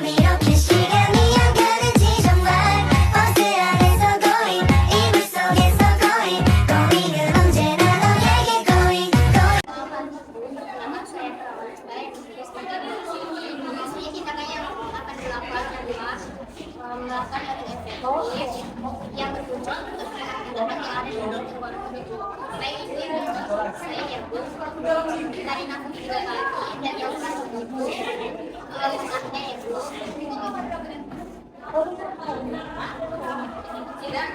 이렇게 시간이 안 가는지 정말 버스 안에서 고인 이불 속에서 고인 고인은 언제나 너에게 고인 yang berkunjung dengan yang ada di lingkungan penduduk. Baik itu yang saya yang dari namun 3 kali dan yang satu itu anaknya yang belum tidak